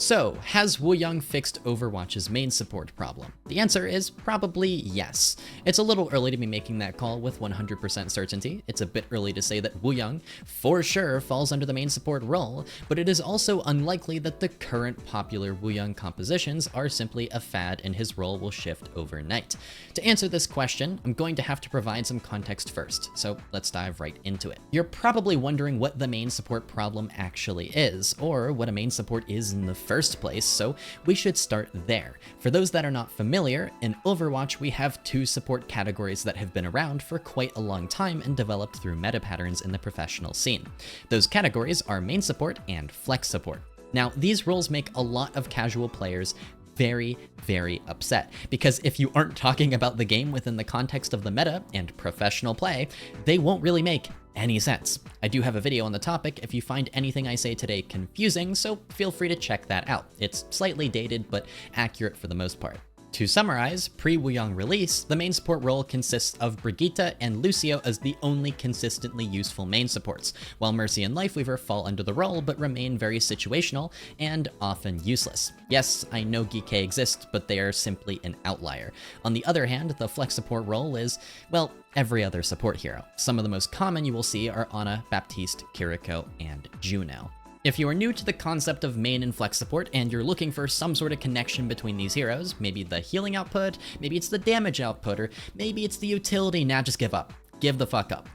So, has Wuyang fixed Overwatch's main support problem? The answer is probably yes. It's a little early to be making that call with 100% certainty. It's a bit early to say that Wuyang for sure falls under the main support role, but it is also unlikely that the current popular Wuyang compositions are simply a fad and his role will shift overnight. To answer this question, I'm going to have to provide some context first, so let's dive right into it. You're probably wondering what the main support problem actually is, or what a main support is in the first place, so we should start there. For those that are not familiar, in Overwatch we have two support categories that have been around for quite a long time and developed through meta patterns in the professional scene. Those categories are main support and flex support. Now, these roles make a lot of casual players very, very upset, because if you aren't talking about the game within the context of the meta and professional play, they won't really make any sense. I do have a video on the topic if you find anything I say today confusing, so feel free to check that out. It's slightly dated, but accurate for the most part. To summarize, pre-Wuyang release, the main support role consists of Brigitte and Lucio as the only consistently useful main supports, while Mercy and Lifeweaver fall under the role but remain very situational and often useless. Yes, I know Geek exists, but they are simply an outlier. On the other hand, the flex support role is, well, every other support hero. Some of the most common you will see are Ana, Baptiste, Kiriko, and Juno. If you are new to the concept of main and flex support and you're looking for some sort of connection between these heroes, maybe the healing output, maybe it's the damage output, or maybe it's the utility, now just give up. Give the fuck up.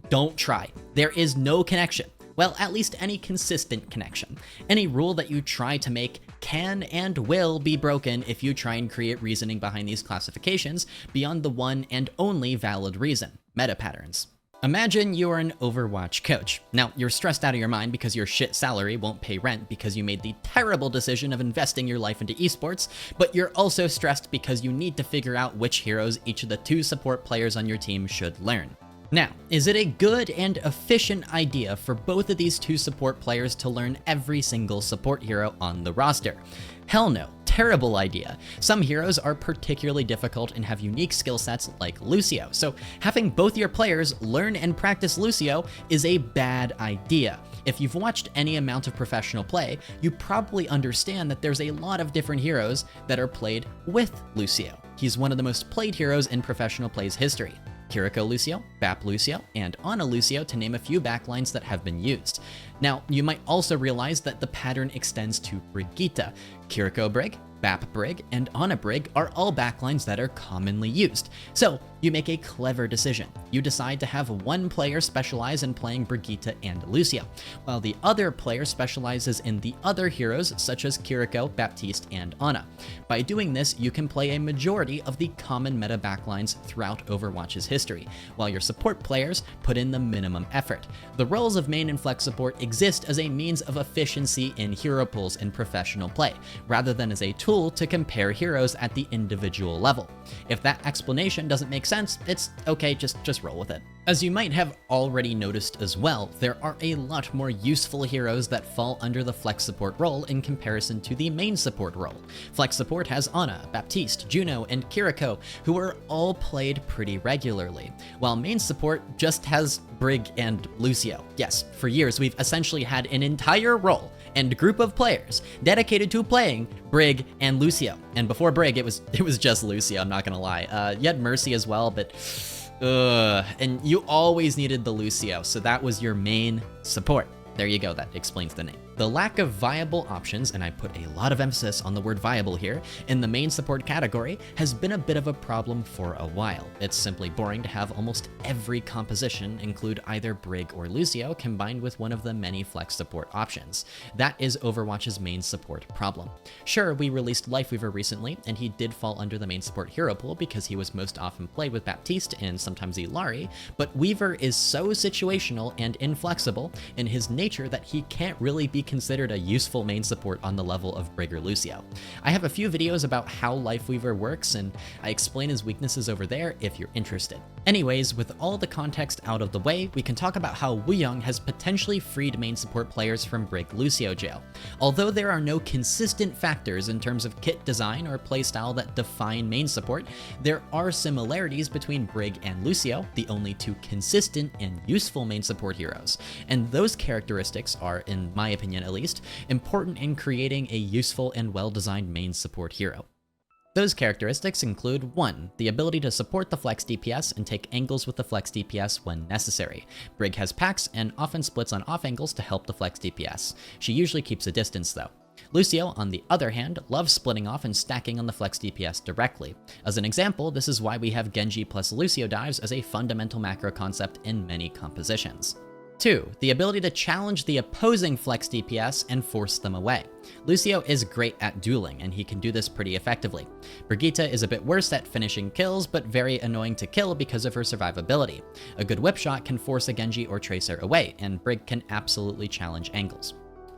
Don't try. There is no connection. Well, at least any consistent connection. Any rule that you try to make can and will be broken if you try and create reasoning behind these classifications beyond the one and only valid reason: meta patterns. Imagine you're an Overwatch coach. Now, you're stressed out of your mind because your shit salary won't pay rent because you made the terrible decision of investing your life into esports, but you're also stressed because you need to figure out which heroes each of the two support players on your team should learn. Now, is it a good and efficient idea for both of these two support players to learn every single support hero on the roster? Hell no. Terrible idea. Some heroes are particularly difficult and have unique skill sets like Lucio, so having both your players learn and practice Lucio is a bad idea. If you've watched any amount of professional play, you probably understand that there's a lot of different heroes that are played with Lucio. He's one of the most played heroes in professional play's history. Kiriko Lucio, Bap Lucio, and Ana Lucio, to name a few backlines that have been used. Now, you might also realize that the pattern extends to Brigitte. Kiriko Brig, Bap Brig, and Ana Brig are all backlines that are commonly used. So, you make a clever decision. You decide to have one player specialize in playing Brigitte and Lucio, while the other player specializes in the other heroes such as Kiriko, Baptiste, and Ana. By doing this, you can play a majority of the common meta backlines throughout Overwatch's history, while your support players put in the minimum effort. The roles of main and flex support exist as a means of efficiency in hero pools in professional play, rather than as a tool to compare heroes at the individual level. If that explanation doesn't make sense, it's okay, just roll with it. As you might have already noticed as well, there are a lot more useful heroes that fall under the flex support role in comparison to the main support role. Flex support has Ana, Baptiste, Juno, and Kiriko, who are all played pretty regularly, while main support just has Brig and Lucio. Yes, for years we've essentially had an entire role and group of players dedicated to playing Brig and Lucio. And before Brig, it was just Lucio, I'm not gonna lie. You had Mercy as well, but and you always needed the Lucio, so that was your main support. There you go, that explains the name. The lack of viable options, and I put a lot of emphasis on the word viable here, in the main support category has been a bit of a problem for a while. It's simply boring to have almost every composition include either Brig or Lucio combined with one of the many flex support options. That is Overwatch's main support problem. Sure, we released Lifeweaver recently, and he did fall under the main support hero pool because he was most often played with Baptiste and sometimes Illari, but Weaver is so situational and inflexible in his nature that he can't really be considered a useful main support on the level of Brig or Lucio. I have a few videos about how Lifeweaver works, and I explain his weaknesses over there if you're interested. Anyways, with all the context out of the way, we can talk about how Wuyang has potentially freed main support players from Brig Lucio jail. Although there are no consistent factors in terms of kit design or playstyle that define main support, there are similarities between Brig and Lucio, the only two consistent and useful main support heroes, and those characteristics are, in my opinion at least, important in creating a useful and well-designed main support hero. Those characteristics include 1. The ability to support the flex DPS and take angles with the flex DPS when necessary. Brig has packs and often splits on off angles to help the flex DPS. She usually keeps a distance though. Lucio, on the other hand, loves splitting off and stacking on the flex DPS directly. As an example, this is why we have Genji plus Lucio dives as a fundamental macro concept in many compositions. 2. The ability to challenge the opposing flex DPS and force them away. Lucio is great at dueling, and he can do this pretty effectively. Brigitte is a bit worse at finishing kills, but very annoying to kill because of her survivability. A good whip shot can force a Genji or Tracer away, and Brig can absolutely challenge angles.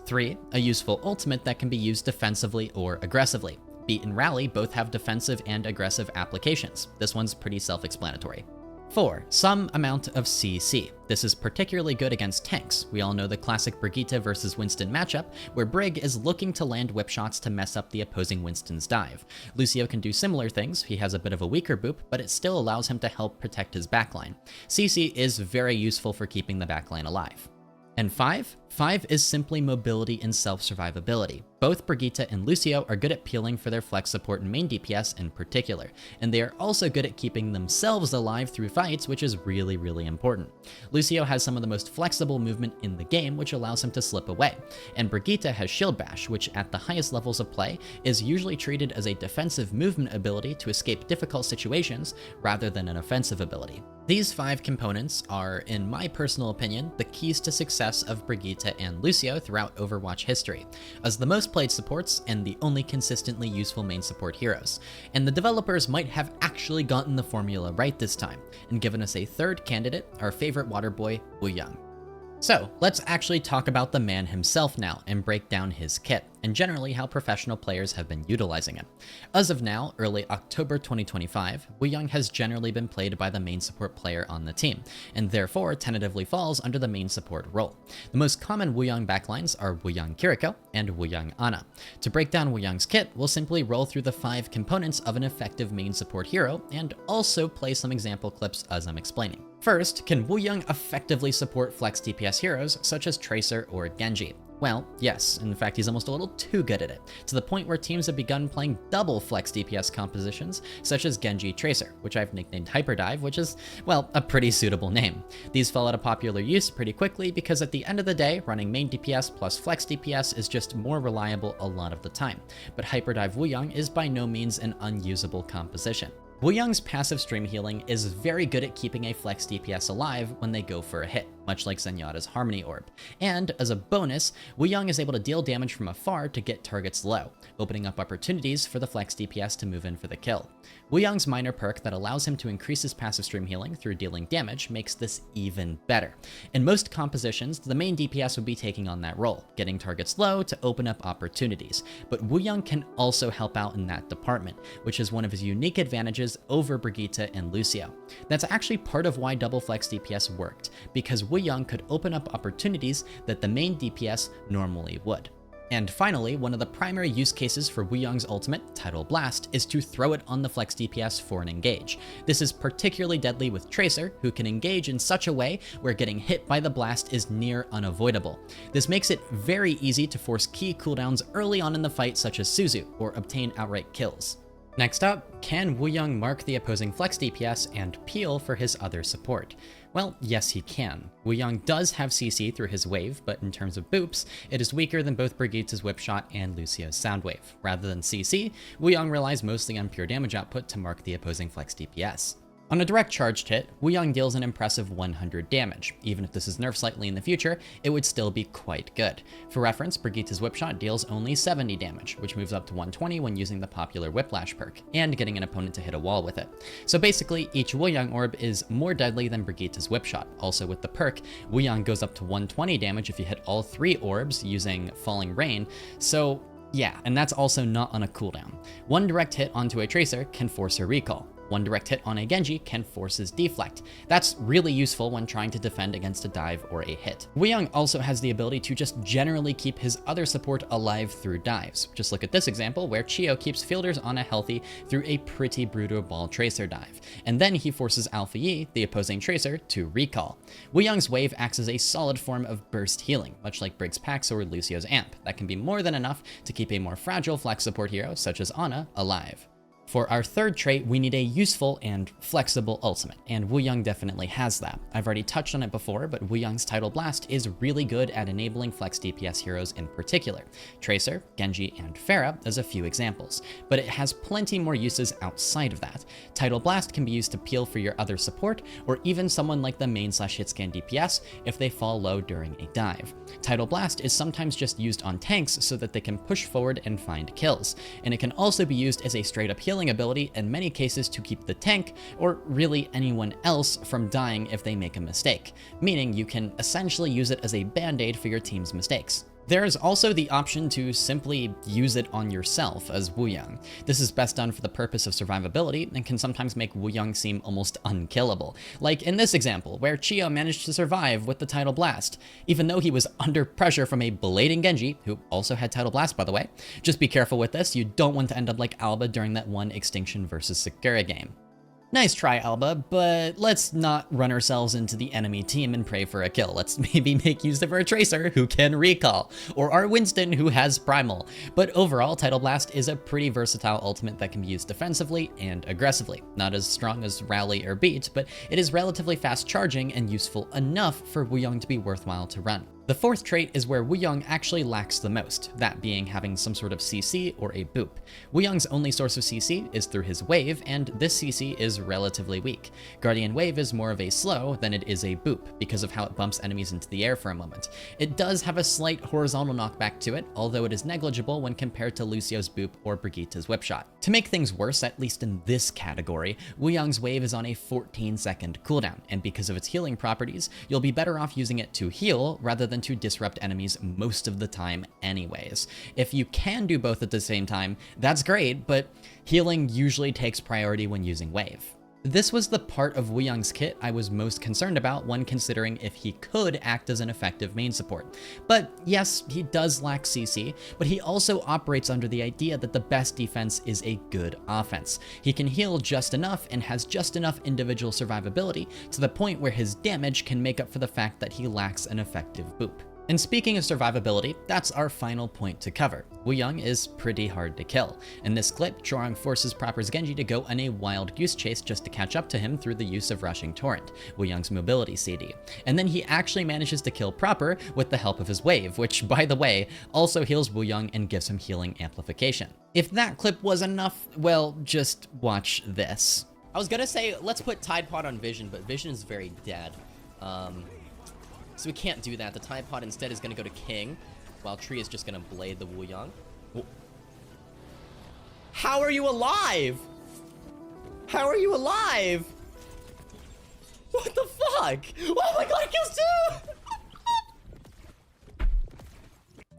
3. A useful ultimate that can be used defensively or aggressively. Beat and Rally both have defensive and aggressive applications. This one's pretty self-explanatory. 4. Some amount of CC. This is particularly good against tanks. We all know the classic Brigitte versus Winston matchup, where Brig is looking to land whip shots to mess up the opposing Winston's dive. Lucio can do similar things. He has a bit of a weaker boop, but it still allows him to help protect his backline. CC is very useful for keeping the backline alive. And 5? 5 is simply mobility and self-survivability. Both Brigitte and Lucio are good at peeling for their flex support and main DPS in particular, and they are also good at keeping themselves alive through fights, which is really, really important. Lucio has some of the most flexible movement in the game, which allows him to slip away, and Brigitte has Shield Bash, which at the highest levels of play is usually treated as a defensive movement ability to escape difficult situations rather than an offensive ability. These 5 components are, in my personal opinion, the keys to success of Brigitte and Lucio throughout Overwatch history, as the most played supports and the only consistently useful main support heroes. And the developers might have actually gotten the formula right this time, and given us a third candidate, our favorite water boy, Wuyang. So, let's actually talk about the man himself now and break down his kit, and generally how professional players have been utilizing it. As of now, early October 2025, Wuyang has generally been played by the main support player on the team, and therefore tentatively falls under the main support role. The most common Wuyang backlines are Wuyang Kiriko and Wuyang Ana. To break down Wuyang's kit, we'll simply roll through the 5 components of an effective main support hero, and also play some example clips as I'm explaining. First, can Wuyang effectively support flex DPS heroes such as Tracer or Genji? Well, yes, in fact he's almost a little too good at it, to the point where teams have begun playing double flex DPS compositions, such as Genji Tracer, which I've nicknamed Hyperdive, which is, well, a pretty suitable name. These fell out of popular use pretty quickly because at the end of the day, running main DPS plus flex DPS is just more reliable a lot of the time, but Hyperdive Wuyang is by no means an unusable composition. Wuyang's passive stream healing is very good at keeping a flex DPS alive when they go for a hit, much like Zenyatta's Harmony Orb. And, as a bonus, Wuyang is able to deal damage from afar to get targets low, opening up opportunities for the flex DPS to move in for the kill. Wuyang's minor perk that allows him to increase his passive stream healing through dealing damage makes this even better. In most compositions, the main DPS would be taking on that role, getting targets low to open up opportunities, but Wuyang can also help out in that department, which is one of his unique advantages over Brigitte and Lucio. That's actually part of why double flex DPS worked, because Wuyang could open up opportunities that the main DPS normally would. And finally, one of the primary use cases for Wuyang's ultimate, Tidal Blast, is to throw it on the flex DPS for an engage. This is particularly deadly with Tracer, who can engage in such a way where getting hit by the blast is near unavoidable. This makes it very easy to force key cooldowns early on in the fight, such as Suzu, or obtain outright kills. Next up, can Wuyang mark the opposing flex DPS and peel for his other support? Well, yes he can. Wuyang does have CC through his wave, but in terms of boops, it is weaker than both Brigitte's Whipshot and Lucio's Soundwave. Rather than CC, Wuyang relies mostly on pure damage output to mark the opposing flex DPS. On a direct charged hit, Wuyang deals an impressive 100 damage. Even if this is nerfed slightly in the future, it would still be quite good. For reference, Brigitte's Whipshot deals only 70 damage, which moves up to 120 when using the popular Whiplash perk, and getting an opponent to hit a wall with it. So basically, each Wuyang orb is more deadly than Brigitte's Whipshot. Also with the perk, Wuyang goes up to 120 damage if you hit all 3 orbs using Falling Rain, so yeah, and that's also not on a cooldown. One direct hit onto a Tracer can force a recall. One direct hit on a Genji can force his deflect. That's really useful when trying to defend against a dive or a hit. Wuyang also has the ability to just generally keep his other support alive through dives. Just look at this example where Chio keeps fielders on a healthy through a pretty brutal ball tracer dive, and then he forces Alpha Yi, the opposing tracer, to recall. Wuyang's wave acts as a solid form of burst healing, much like Brig's Pax or Lucio's Amp, that can be more than enough to keep a more fragile flex support hero such as Ana alive. For our third trait, we need a useful and flexible ultimate, and Wuyang definitely has that. I've already touched on it before, but Wuyang's Tidal Blast is really good at enabling flex DPS heroes in particular. Tracer, Genji, and Pharah as a few examples, but it has plenty more uses outside of that. Tidal Blast can be used to peel for your other support, or even someone like the main/hitscan DPS if they fall low during a dive. Tidal Blast is sometimes just used on tanks so that they can push forward and find kills, and it can also be used as a straight-up healing ability in many cases to keep the tank, or really anyone else, from dying if they make a mistake, meaning you can essentially use it as a band-aid for your team's mistakes. There is also the option to simply use it on yourself as Wuyang. This is best done for the purpose of survivability and can sometimes make Wuyang seem almost unkillable. Like in this example, where Chio managed to survive with the Tidal Blast, even though he was under pressure from a blading Genji, who also had Tidal Blast by the way. Just be careful with this, you don't want to end up like Alba during that one Extinction versus Sakura game. Nice try, Alba, but let's not run ourselves into the enemy team and pray for a kill. Let's maybe make use of our Tracer, who can recall, or our Winston, who has Primal. But overall, Tidal Blast is a pretty versatile ultimate that can be used defensively and aggressively. Not as strong as Rally or Beat, but it is relatively fast charging and useful enough for Wuyang to be worthwhile to run. The fourth trait is where Wuyang actually lacks the most, that being having some sort of CC or a boop. Wuyang's only source of CC is through his wave, and this CC is relatively weak. Guardian Wave is more of a slow than it is a boop, because of how it bumps enemies into the air for a moment. It does have a slight horizontal knockback to it, although it is negligible when compared to Lucio's boop or Brigitte's whipshot. To make things worse, at least in this category, Wuyang's wave is on a 14-second cooldown, and because of its healing properties, you'll be better off using it to heal rather than to disrupt enemies most of the time anyways. If you can do both at the same time, that's great, but healing usually takes priority when using wave. This was the part of Wuyang's kit I was most concerned about when considering if he could act as an effective main support. But yes, he does lack CC, but he also operates under the idea that the best defense is a good offense. He can heal just enough and has just enough individual survivability to the point where his damage can make up for the fact that he lacks an effective boop. And speaking of survivability, that's our final point to cover. Wuyang is pretty hard to kill. In this clip, Chorong forces Proper's Genji to go on a wild goose chase just to catch up to him through the use of Rushing Torrent, Wuyang's mobility CD. And then he actually manages to kill Proper with the help of his wave, which, by the way, also heals Wuyang and gives him healing amplification. If that clip was enough, well, just watch this. I was gonna say, let's put Tide Pod on Vision, but Vision is very dead. So we can't do that. The Tide Pod instead is going to go to King, while Tree is just going to blade the Wuyang. How are you alive? How are you alive? What the fuck? Oh my god, it kills two!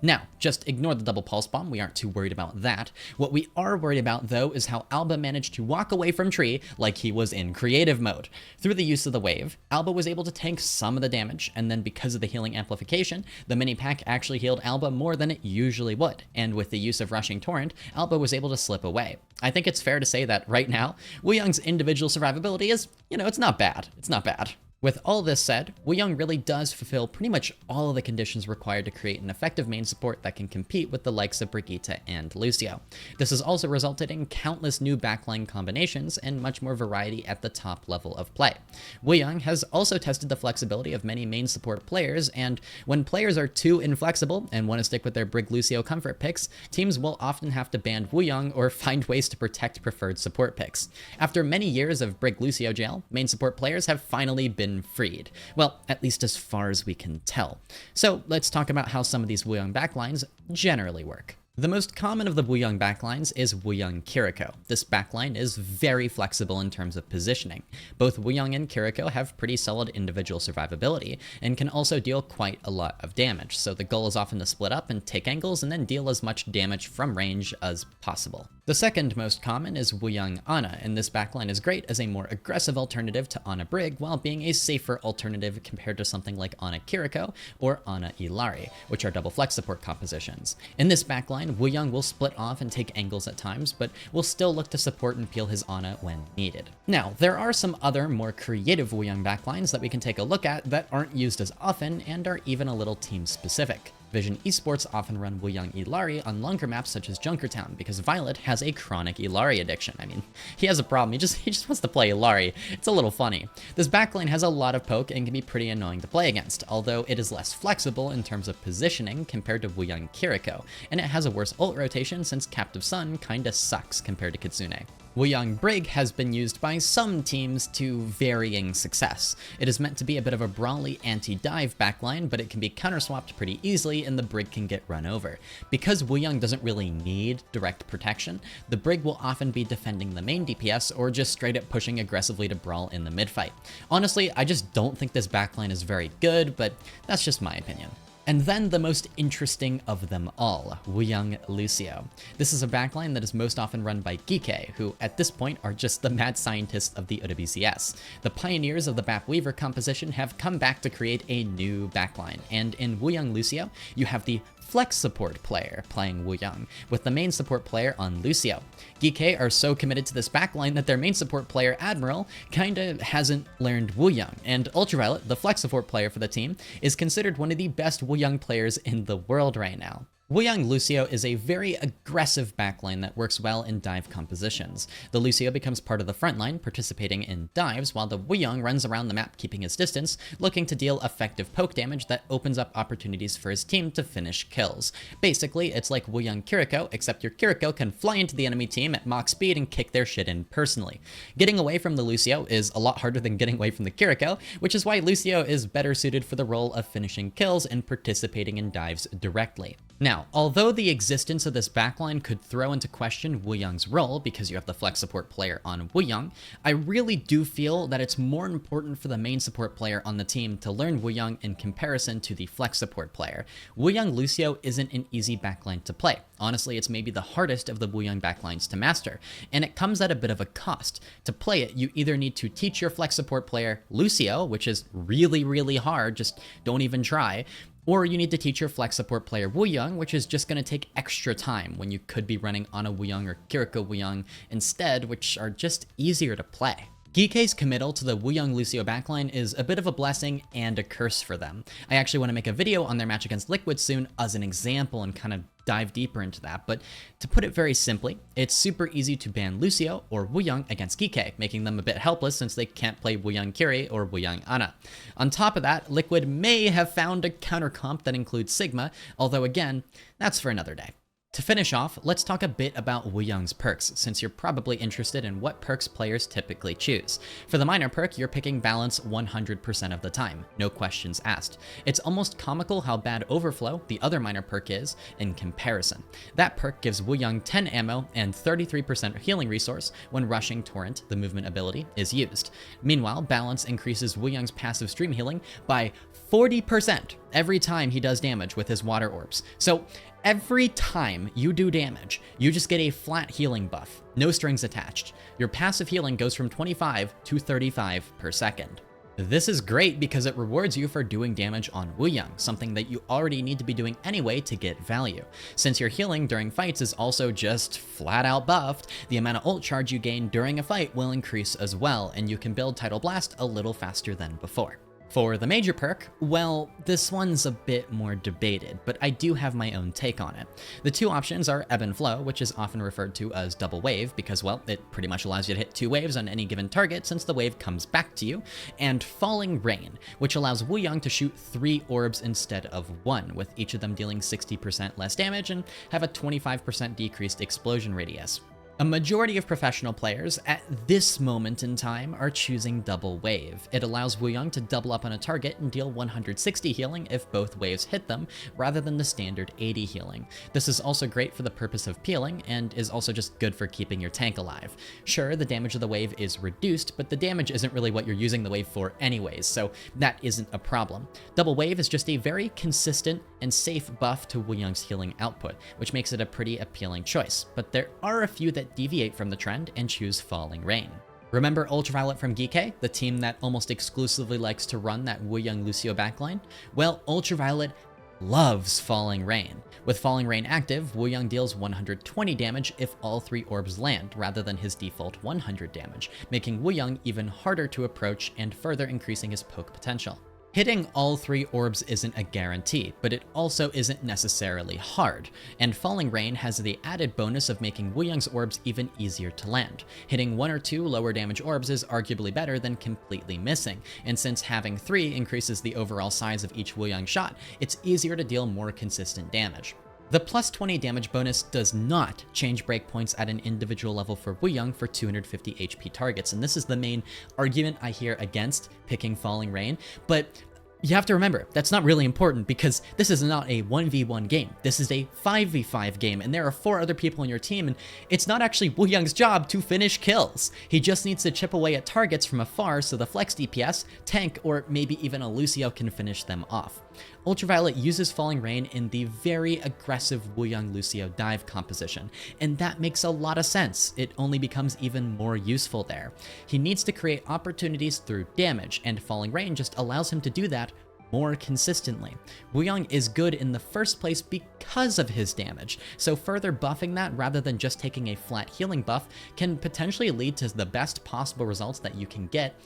Now, just ignore the double pulse bomb, we aren't too worried about that. What we are worried about, though, is how Alba managed to walk away from Tree like he was in creative mode. Through the use of the wave, Alba was able to tank some of the damage, and then because of the healing amplification, the mini pack actually healed Alba more than it usually would, and with the use of Rushing Torrent, Alba was able to slip away. I think it's fair to say that right now, Wuyang's individual survivability is, it's not bad. It's not bad. With all this said, Wuyang really does fulfill pretty much all of the conditions required to create an effective main support that can compete with the likes of Brigitte and Lucio. This has also resulted in countless new backline combinations and much more variety at the top level of play. Wuyang has also tested the flexibility of many main support players, and when players are too inflexible and want to stick with their Brig Lucio comfort picks, teams will often have to ban Wuyang or find ways to protect preferred support picks. After many years of Brig Lucio jail, main support players have finally been freed. Well, at least as far as we can tell. So let's talk about how some of these Wuyang backlines generally work. The most common of the Wuyang backlines is Wuyang Kiriko. This backline is very flexible in terms of positioning. Both Wuyang and Kiriko have pretty solid individual survivability, and can also deal quite a lot of damage, so the goal is often to split up and take angles and then deal as much damage from range as possible. The second most common is Wuyang Ana, and this backline is great as a more aggressive alternative to Ana Brig, while being a safer alternative compared to something like Ana Kiriko or Ana Illari, which are double flex support compositions. In this backline, Wuyang will split off and take angles at times, but will still look to support and peel his Ana when needed. Now, there are some other more creative Wuyang backlines that we can take a look at that aren't used as often and are even a little team specific. Vision Esports often run Wuyang Illari on longer maps such as Junkertown because Violet has a chronic Illari addiction. I mean, he has a problem, he just wants to play Illari. It's a little funny. This backline has a lot of poke and can be pretty annoying to play against, although it is less flexible in terms of positioning compared to Wuyang Kiriko, and it has a worse ult rotation since Captive Sun kinda sucks compared to Kitsune. Wuyang Brig has been used by some teams to varying success. It is meant to be a bit of a brawly anti-dive backline, but it can be counter-swapped pretty easily and the Brig can get run over. Because Wuyang doesn't really need direct protection, the Brig will often be defending the main DPS or just straight up pushing aggressively to brawl in the mid-fight. Honestly, I just don't think this backline is very good, but that's just my opinion. And then the most interesting of them all, Wuyang Lucio. This is a backline that is most often run by Geeke, who at this point are just the mad scientists of the OWCS. The pioneers of the Bap Weaver composition have come back to create a new backline, and in Wuyang Lucio, you have the flex support player playing Wuyang, with the main support player on Lucio. Geeke are so committed to this backline that their main support player, Admiral, kinda hasn't learned Wuyang, and Ultraviolet, the flex support player for the team, is considered one of the best Wuyang players in the world right now. Wuyang Lucio is a very aggressive backline that works well in dive compositions. The Lucio becomes part of the front line, participating in dives, while the Wuyang runs around the map keeping his distance, looking to deal effective poke damage that opens up opportunities for his team to finish kills. Basically, it's like Wuyang Kiriko, except your Kiriko can fly into the enemy team at Mach speed and kick their shit in personally. Getting away from the Lucio is a lot harder than getting away from the Kiriko, which is why Lucio is better suited for the role of finishing kills and participating in dives directly. Now, although the existence of this backline could throw into question Wuyang's role because you have the flex support player on Wuyang, I really do feel that it's more important for the main support player on the team to learn Wuyang in comparison to the flex support player. Wuyang Lucio isn't an easy backline to play. Honestly, it's maybe the hardest of the Wuyang backlines to master, and it comes at a bit of a cost. To play it, you either need to teach your flex support player Lucio, which is really hard, just don't even try, or you need to teach your flex support player Wuyang, which is just going to take extra time when you could be running Ana Wuyang or Kiriko Wuyang instead, which are just easier to play. Geeke's committal to the Wuyang Lucio backline is a bit of a blessing and a curse for them. I actually want to make a video on their match against Liquid soon as an example and kind of dive deeper into that, but to put it very simply, it's super easy to ban Lucio or Wuyang against Geeke, making them a bit helpless since they can't play Wuyang Kiri or Wuyang Ana. On top of that, Liquid may have found a counter comp that includes Sigma, although again, that's for another day. To finish off, let's talk a bit about Wuyang's perks, since you're probably interested in what perks players typically choose. For the minor perk, you're picking balance 100% of the time, no questions asked. It's almost comical how bad Overflow, the other minor perk, is in comparison. That perk gives Wuyang 10 ammo and 33% healing resource when rushing Torrent, the movement ability, is used. Meanwhile, balance increases Wuyang's passive stream healing by 40% every time he does damage with his water orbs. So every time you do damage, you just get a flat healing buff, no strings attached. Your passive healing goes from 25 to 35 per second. This is great because it rewards you for doing damage on Wuyang, something that you already need to be doing anyway to get value. Since your healing during fights is also just flat out buffed, the amount of ult charge you gain during a fight will increase as well, and you can build Tidal Blast a little faster than before. For the major perk, well, this one's a bit more debated, but I do have my own take on it. The two options are Ebb and Flow, which is often referred to as double wave because, well, it pretty much allows you to hit 2 waves on any given target since the wave comes back to you, and Falling Rain, which allows Wuyang to shoot 3 orbs instead of 1, with each of them dealing 60% less damage and have a 25% decreased explosion radius. A majority of professional players at this moment in time are choosing Double Wave. It allows Wuyang to double up on a target and deal 160 healing if both waves hit them, rather than the standard 80 healing. This is also great for the purpose of peeling, and is also just good for keeping your tank alive. Sure, the damage of the wave is reduced, but the damage isn't really what you're using the wave for anyways, so that isn't a problem. Double Wave is just a very consistent and safe buff to Wuyang's healing output, which makes it a pretty appealing choice, but there are a few that deviate from the trend and choose Falling Rain. Remember Ultraviolet from Geekay, the team that almost exclusively likes to run that Wuyang Lucio backline? Well, Ultraviolet loves Falling Rain. With Falling Rain active, Wuyang deals 120 damage if all 3 orbs land, rather than his default 100 damage, making Wuyang even harder to approach and further increasing his poke potential. Hitting all 3 orbs isn't a guarantee, but it also isn't necessarily hard, and Falling Rain has the added bonus of making Wuyang's orbs even easier to land. Hitting 1 or 2 lower damage orbs is arguably better than completely missing, and since having 3 increases the overall size of each Wuyang shot, it's easier to deal more consistent damage. The plus 20 damage bonus does not change breakpoints at an individual level for Wuyang for 250 HP targets, and this is the main argument I hear against picking Falling Rain, but you have to remember, that's not really important because this is not a 1v1 game. This is a 5v5 game, and there are 4 other people on your team, and it's not actually Wuyang's job to finish kills. He just needs to chip away at targets from afar so the flex DPS, tank, or maybe even a Lucio can finish them off. Ultraviolet uses Falling Rain in the very aggressive Wuyang Lucio dive composition, and that makes a lot of sense. It only becomes even more useful there. He needs to create opportunities through damage, and Falling Rain just allows him to do that more consistently. Wuyang is good in the first place because of his damage, so further buffing that rather than just taking a flat healing buff can potentially lead to the best possible results that you can get,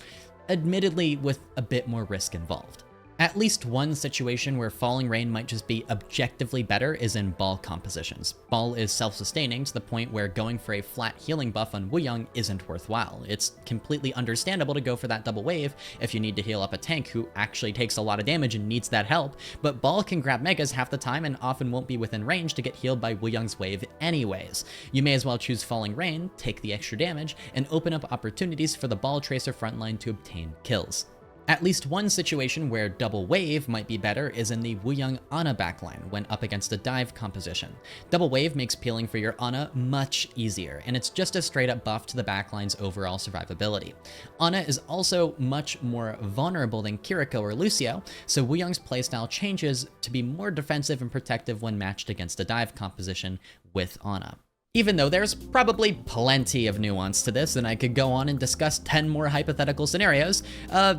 admittedly with a bit more risk involved. At least one situation where Falling Rain might just be objectively better is in ball compositions. Ball is self-sustaining to the point where going for a flat healing buff on Wuyang isn't worthwhile. It's completely understandable to go for that double wave if you need to heal up a tank who actually takes a lot of damage and needs that help, but Ball can grab megas half the time and often won't be within range to get healed by Wuyang's wave anyways. You may as well choose Falling Rain, take the extra damage, and open up opportunities for the Ball Tracer frontline to obtain kills. At least one situation where Double Wave might be better is in the Wuyang Ana backline when up against a dive composition. Double Wave makes peeling for your Ana much easier, and it's just a straight up buff to the backline's overall survivability. Ana is also much more vulnerable than Kiriko or Lucio, so Wuyang's playstyle changes to be more defensive and protective when matched against a dive composition with Ana. Even though there's probably plenty of nuance to this, and I could go on and discuss 10 more hypothetical scenarios,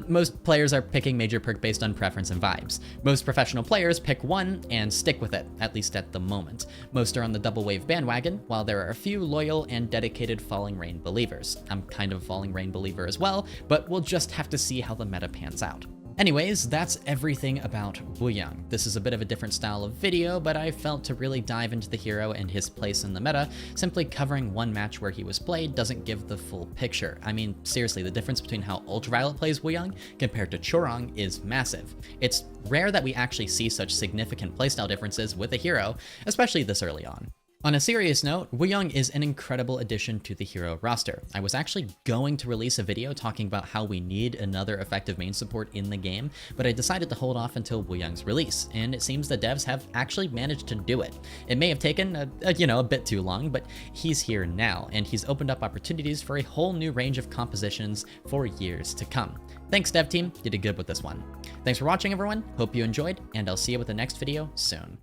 most players are picking major perk based on preference and vibes. Most professional players pick one and stick with it, at least at the moment. Most are on the Double Wave bandwagon, while there are a few loyal and dedicated Falling Rain believers. I'm kind of a Falling Rain believer as well, but we'll just have to see how the meta pans out. Anyways, that's everything about Wuyang. This is a bit of a different style of video, but I felt to really dive into the hero and his place in the meta, simply covering one match where he was played doesn't give the full picture. I mean, seriously, the difference between how Ultraviolet plays Wuyang compared to Chorong is massive. It's rare that we actually see such significant playstyle differences with a hero, especially this early on. On a serious note, Wuyang is an incredible addition to the hero roster. I was actually going to release a video talking about how we need another effective main support in the game, but I decided to hold off until Wuyang's release, and it seems the devs have actually managed to do it. It may have taken a bit too long, but he's here now, and he's opened up opportunities for a whole new range of compositions for years to come. Thanks dev team, you did good with this one. Thanks for watching everyone, hope you enjoyed, and I'll see you with the next video soon.